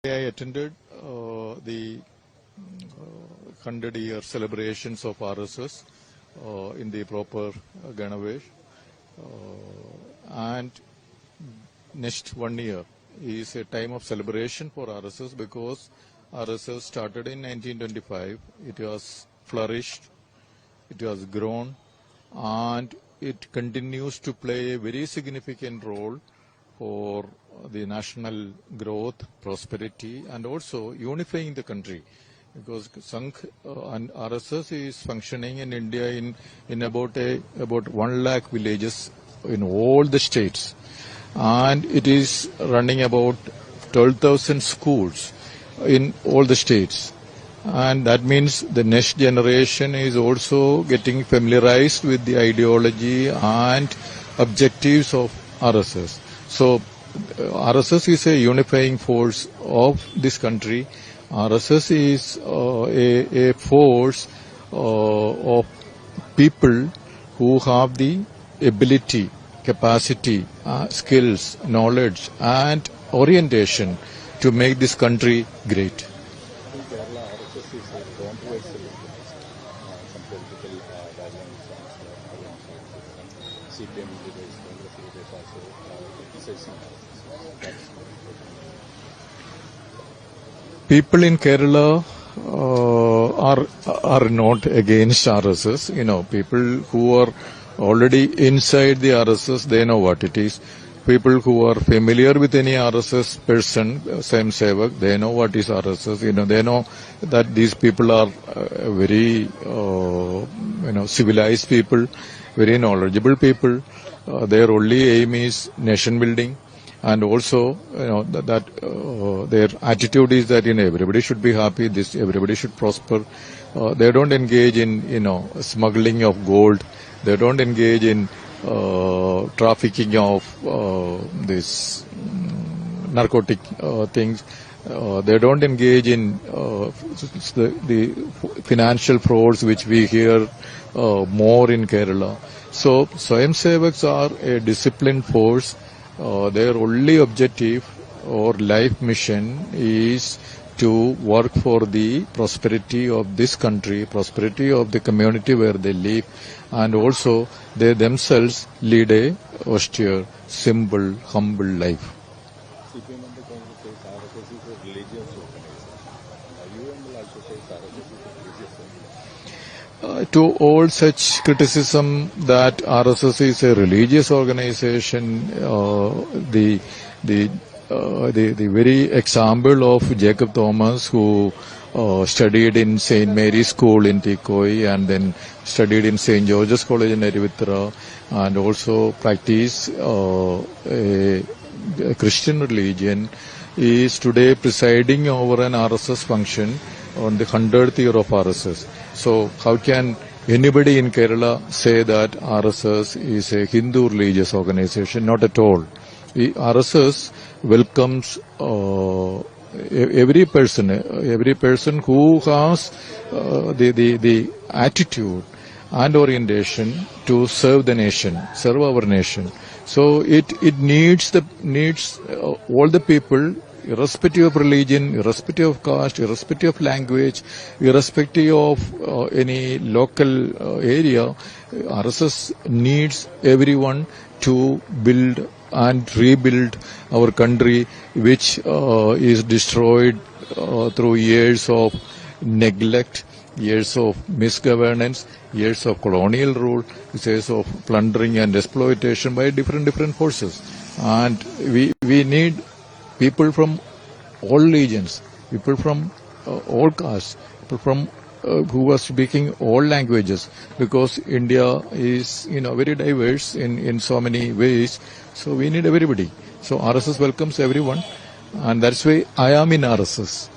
I attended the 100-year celebrations of RSS in the proper Ganavesh. And next 1 year is a time of celebration for RSS because RSS started in 1925. It was flourished, it has grown, and it continues to play a very significant role for the national growth, prosperity, and also unifying the country. Because Sangh and RSS is functioning in India in about 1 lakh villages in all the states, and it is running about 12,000 schools in all the states. And that means the next generation is also getting familiarized with the ideology and objectives of RSS. So RSS is a unifying force of this country. RSS is a force of people who have the ability, capacity, skills, knowledge, and orientation to make this country great. In Kerala, RSS is a controversial some political guidelines and CPM leaders, Congress leaders also criticizing RSS. People in Kerala are not against RSS. You know, people who are already inside the RSS, they know what it is. People who are familiar with any RSS person, Swayam Sevak, they know what is RSS. You know, they know that these people are very, civilized people, very knowledgeable people. Their only aim is nation building. And also, their attitude is that everybody should be happy. Everybody should prosper. They don't engage in smuggling of gold. They don't engage in trafficking of this narcotic things. They don't engage in the financial frauds which we hear more in Kerala. So Swayam Sevaks are a disciplined force. Their only objective or life mission is to work for the prosperity of this country, prosperity of the community where they live, and also they themselves lead a austere, simple, humble life. CPM and the Congress says RSS is a religious organization. UML also says RSS is a religious organization. To all such criticism that RSS is a religious organization, the very example of Jacob Thomas, who studied in St. Mary's School in Tikoi and then studied in St. George's College in Erivitra, and also practiced a Christian religion, is today presiding over an RSS function on the 100th year of RSS. So how can anybody in Kerala say that RSS is a Hindu religious organization? Not at all. RSS welcomes every person who has the attitude and orientation to serve the nation, serve our nation. So it needs all the people, irrespective of religion, irrespective of caste, irrespective of language, irrespective of any local area. RSS needs everyone to build and rebuild our country, which is destroyed through years of neglect, years of misgovernance, years of colonial rule, years of plundering and exploitation by different forces. And we need people from all regions, people from all castes, people from who are speaking all languages, because India is very diverse in so many ways. So we need everybody. So RSS welcomes everyone, and that's why I am in RSS.